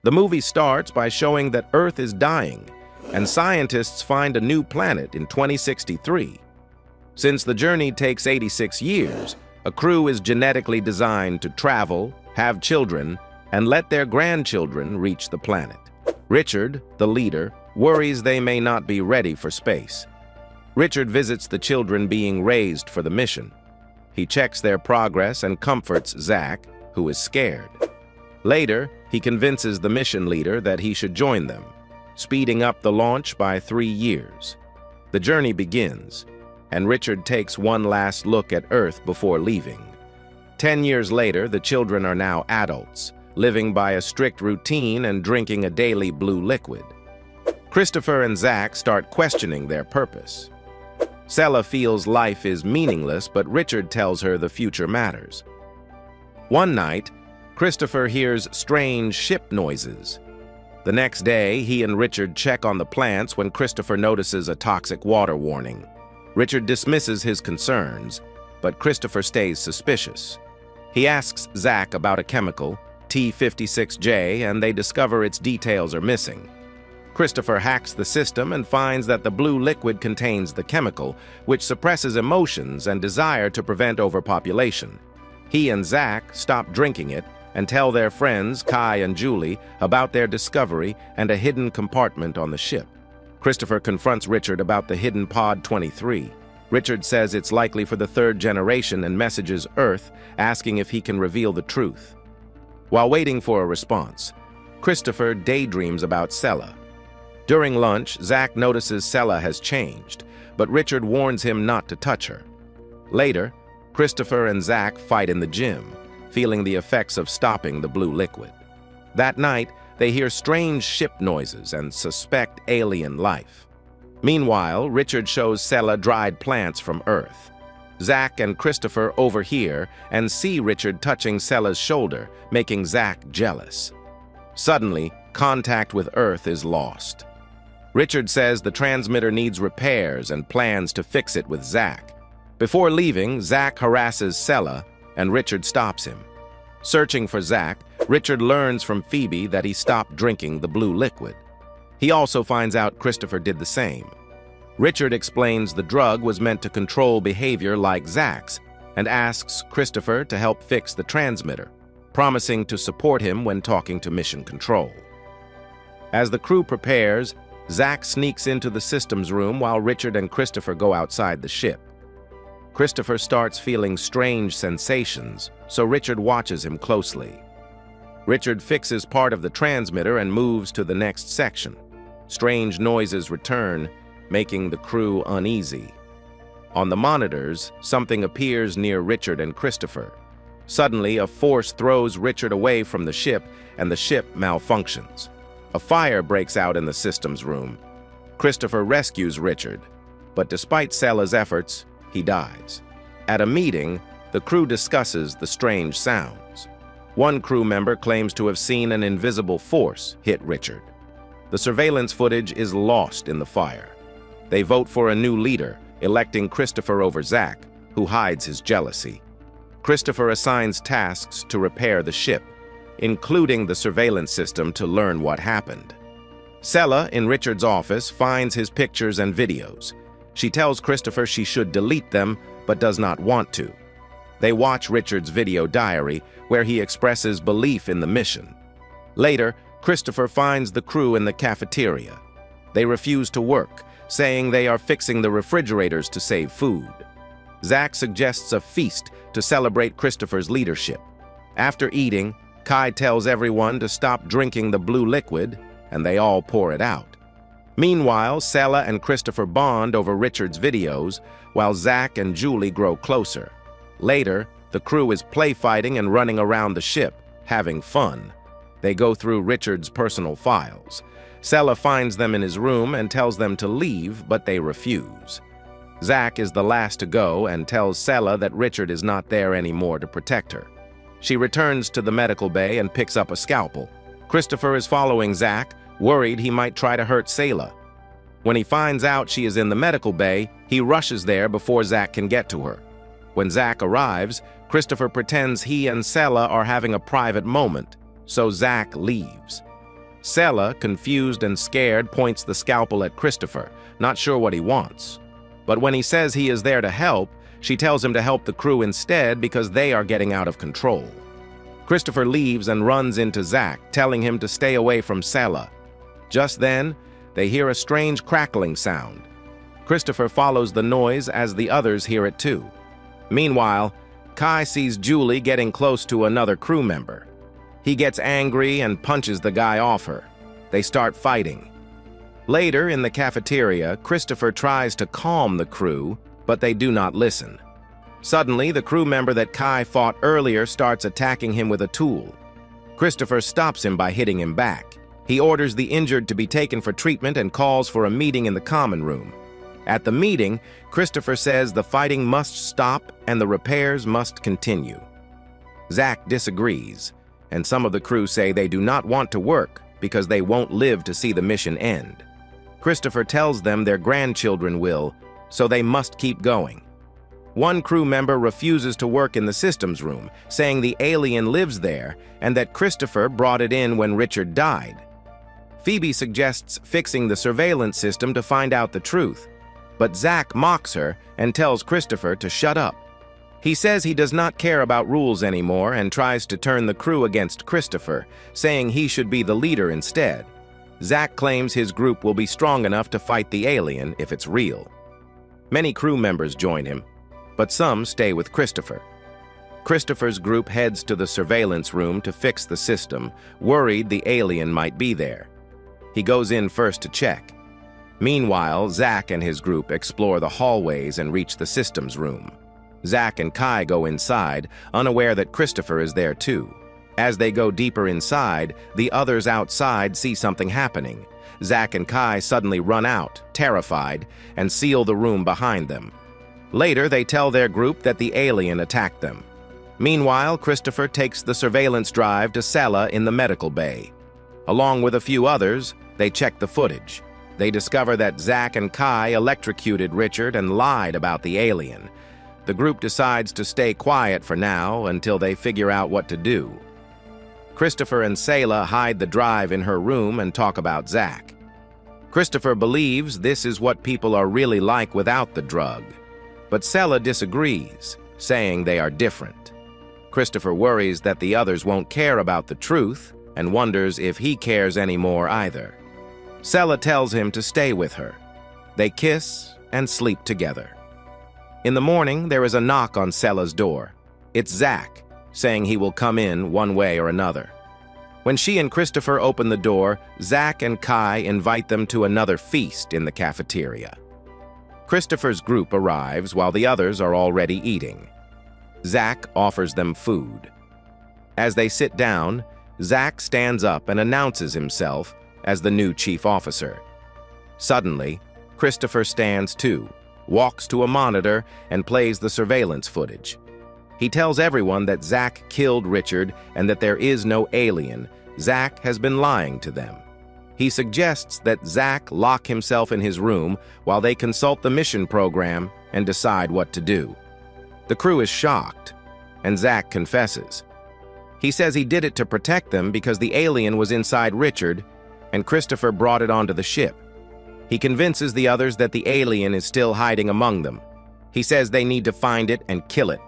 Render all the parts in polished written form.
The movie starts by showing that Earth is dying, and scientists find a new planet in 2063. Since the journey takes 86 years, a crew is genetically designed to travel, have children, and let their grandchildren reach the planet. Richard, the leader, worries they may not be ready for space. Richard visits the children being raised for the mission. He checks their progress and comforts Zach, who is scared. Later, he convinces the mission leader that he should join them, speeding up the launch by 3 years. The journey begins, and Richard takes one last look at Earth before leaving. 10 years later, the children are now adults, living by a strict routine and drinking a daily blue liquid. Christopher and Zach start questioning their purpose. Sela feels life is meaningless, but Richard tells her the future matters. One night, Christopher hears strange ship noises. The next day, he and Richard check on the plants when Christopher notices a toxic water warning. Richard dismisses his concerns, but Christopher stays suspicious. He asks Zach about a chemical, T56J, and they discover its details are missing. Christopher hacks the system and finds that the blue liquid contains the chemical, which suppresses emotions and desire to prevent overpopulation. He and Zach stop drinking it and tell their friends, Kai and Julie, about their discovery and a hidden compartment on the ship. Christopher confronts Richard about the hidden Pod 23. Richard says it's likely for the 3rd generation and messages Earth, asking if he can reveal the truth. While waiting for a response, Christopher daydreams about Sela. During lunch, Zach notices Sela has changed, but Richard warns him not to touch her. Later, Christopher and Zach fight in the gym, feeling the effects of stopping the blue liquid. That night, they hear strange ship noises and suspect alien life. Meanwhile, Richard shows Sela dried plants from Earth. Zach and Christopher overhear and see Richard touching Sela's shoulder, making Zach jealous. Suddenly, contact with Earth is lost. Richard says the transmitter needs repairs and plans to fix it with Zach. Before leaving, Zach harasses Sela, and Richard stops him. Searching for Zach, Richard learns from Phoebe that he stopped drinking the blue liquid. He also finds out Christopher did the same. Richard explains the drug was meant to control behavior like Zach's and asks Christopher to help fix the transmitter, promising to support him when talking to Mission Control. As the crew prepares, Zach sneaks into the systems room while Richard and Christopher go outside the ship. Christopher starts feeling strange sensations, so Richard watches him closely. Richard fixes part of the transmitter and moves to the next section. Strange noises return, making the crew uneasy. On the monitors, something appears near Richard and Christopher. Suddenly, a force throws Richard away from the ship, and the ship malfunctions. A fire breaks out in the systems room. Christopher rescues Richard, but despite Sela's efforts, he dies. At a meeting, the crew discusses the strange sounds. One crew member claims to have seen an invisible force hit Richard. The surveillance footage is lost in the fire. They vote for a new leader, electing Christopher over Zach, who hides his jealousy. Christopher assigns tasks to repair the ship, including the surveillance system to learn what happened. Sela, in Richard's office, finds his pictures and videos. She tells Christopher she should delete them, but does not want to. They watch Richard's video diary, where he expresses belief in the mission. Later, Christopher finds the crew in the cafeteria. They refuse to work, saying they are fixing the refrigerators to save food. Zach suggests a feast to celebrate Christopher's leadership. After eating, Kai tells everyone to stop drinking the blue liquid, and they all pour it out. Meanwhile, Sela and Christopher bond over Richard's videos, while Zach and Julie grow closer. Later, the crew is play-fighting and running around the ship, having fun. They go through Richard's personal files. Sela finds them in his room and tells them to leave, but they refuse. Zach is the last to go and tells Sela that Richard is not there anymore to protect her. She returns to the medical bay and picks up a scalpel. Christopher is following Zach, worried he might try to hurt Sela. When he finds out she is in the medical bay, he rushes there before Zach can get to her. When Zach arrives, Christopher pretends he and Sela are having a private moment, so Zach leaves. Sela, confused and scared, points the scalpel at Christopher, not sure what he wants. But when he says he is there to help, she tells him to help the crew instead because they are getting out of control. Christopher leaves and runs into Zach, telling him to stay away from Sela. Just then, they hear a strange crackling sound. Christopher follows the noise as the others hear it too. Meanwhile, Kai sees Julie getting close to another crew member. He gets angry and punches the guy off her. They start fighting. Later, in the cafeteria, Christopher tries to calm the crew, but they do not listen. Suddenly, the crew member that Kai fought earlier starts attacking him with a tool. Christopher stops him by hitting him back. He orders the injured to be taken for treatment and calls for a meeting in the common room. At the meeting, Christopher says the fighting must stop and the repairs must continue. Zach disagrees, and some of the crew say they do not want to work because they won't live to see the mission end. Christopher tells them their grandchildren will, so they must keep going. One crew member refuses to work in the systems room, saying the alien lives there and that Christopher brought it in when Richard died. Phoebe suggests fixing the surveillance system to find out the truth, but Zach mocks her and tells Christopher to shut up. He says he does not care about rules anymore and tries to turn the crew against Christopher, saying he should be the leader instead. Zach claims his group will be strong enough to fight the alien if it's real. Many crew members join him, but some stay with Christopher. Christopher's group heads to the surveillance room to fix the system, worried the alien might be there. He goes in first to check. Meanwhile, Zach and his group explore the hallways and reach the systems room. Zach and Kai go inside, unaware that Christopher is there too. As they go deeper inside, the others outside see something happening. Zach and Kai suddenly run out, terrified, and seal the room behind them. Later, they tell their group that the alien attacked them. Meanwhile, Christopher takes the surveillance drive to Sela in the medical bay. Along with a few others, they check the footage. They discover that Zach and Kai electrocuted Richard and lied about the alien. The group decides to stay quiet for now until they figure out what to do. Christopher and Sela hide the drive in her room and talk about Zach. Christopher believes this is what people are really like without the drug, but Sela disagrees, saying they are different. Christopher worries that the others won't care about the truth and wonders if he cares anymore either. Sela tells him to stay with her. They kiss and sleep together. In the morning, there is a knock on Sela's door. It's Zach, saying he will come in one way or another. When she and Christopher open the door, Zach and Kai invite them to another feast in the cafeteria. Christopher's group arrives while the others are already eating. Zach offers them food. As they sit down, Zach stands up and announces himself as the new chief officer. Suddenly, Christopher stands too, walks to a monitor, and plays the surveillance footage. He tells everyone that Zach killed Richard and that there is no alien. Zach has been lying to them. He suggests that Zach lock himself in his room while they consult the mission program and decide what to do. The crew is shocked, and Zach confesses. He says he did it to protect them because the alien was inside Richard and Christopher brought it onto the ship. He convinces the others that the alien is still hiding among them. He says they need to find it and kill it,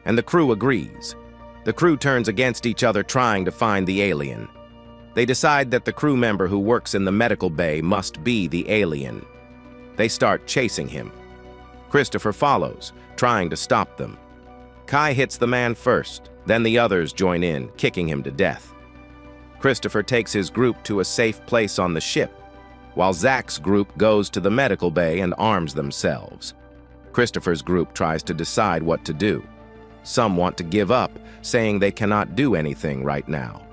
and the crew agrees. The crew turns against each other trying to find the alien. They decide that the crew member who works in the medical bay must be the alien. They start chasing him. Christopher follows, trying to stop them. Kai hits the man first, then the others join in, kicking him to death. Christopher takes his group to a safe place on the ship, while Zach's group goes to the medical bay and arms themselves. Christopher's group tries to decide what to do. Some want to give up, saying they cannot do anything right now.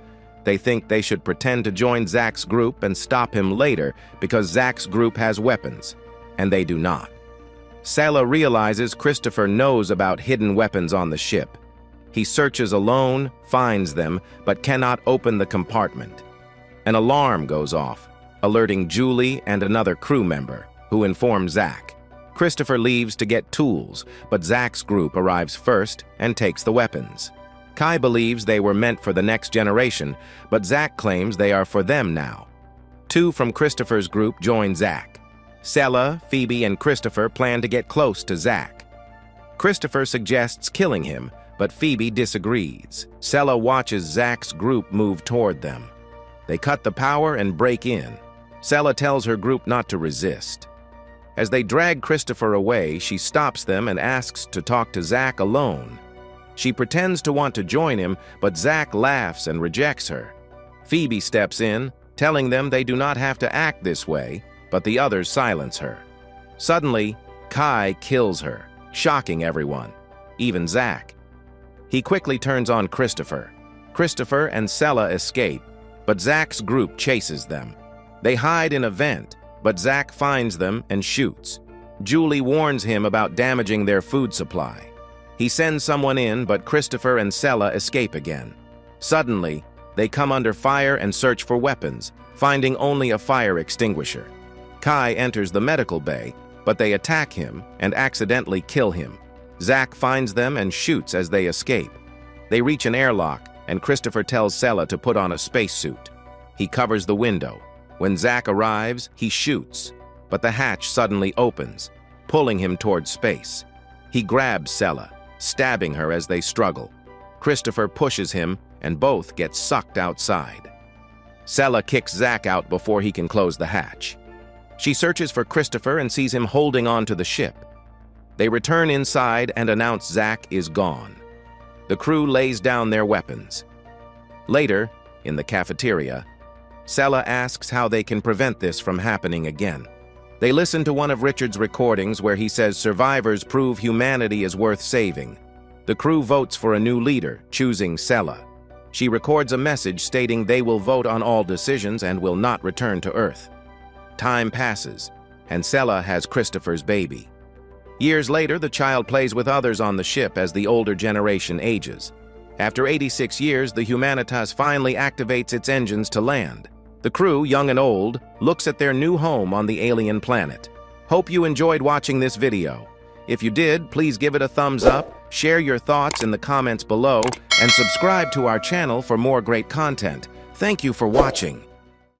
They think they should pretend to join Zach's group and stop him later because Zach's group has weapons, and they do not. Sela realizes Christopher knows about hidden weapons on the ship. He searches alone, finds them, but cannot open the compartment. An alarm goes off, alerting Julie and another crew member, who inform Zach. Christopher leaves to get tools, but Zach's group arrives first and takes the weapons. Kai believes they were meant for the next generation, but Zach claims they are for them now. Two from Christopher's group join Zach. Sela, Phoebe, and Christopher plan to get close to Zach. Christopher suggests killing him, but Phoebe disagrees. Sela watches Zach's group move toward them. They cut the power and break in. Sela tells her group not to resist. As they drag Christopher away, she stops them and asks to talk to Zach alone. She pretends to want to join him, but Zach laughs and rejects her. Phoebe steps in, telling them they do not have to act this way, but the others silence her. Suddenly, Kai kills her, shocking everyone, even Zach. He quickly turns on Christopher. Christopher and Sela escape, but Zach's group chases them. They hide in a vent, but Zach finds them and shoots. Julie warns him about damaging their food supply. He sends someone in, but Christopher and Sela escape again. Suddenly, they come under fire and search for weapons, finding only a fire extinguisher. Kai enters the medical bay, but they attack him and accidentally kill him. Zach finds them and shoots as they escape. They reach an airlock, and Christopher tells Sela to put on a spacesuit. He covers the window. When Zach arrives, he shoots, but the hatch suddenly opens, pulling him toward space. He grabs Sela, stabbing her as they struggle. Christopher pushes him, and both get sucked outside. Sela kicks Zach out before he can close the hatch. She searches for Christopher and sees him holding on to the ship. They return inside and announce Zach is gone. The crew lays down their weapons. Later, in the cafeteria, Sela asks how they can prevent this from happening again. They listen to one of Richard's recordings where he says survivors prove humanity is worth saving. The crew votes for a new leader, choosing Sela. She records a message stating they will vote on all decisions and will not return to Earth. Time passes, and Sela has Christopher's baby. Years later, the child plays with others on the ship as the older generation ages. After 86 years, the Humanitas finally activates its engines to land. The crew, young and old, looks at their new home on the alien planet. Hope you enjoyed watching this video. If you did, please give it a thumbs up, share your thoughts in the comments below, and subscribe to our channel for more great content. Thank you for watching.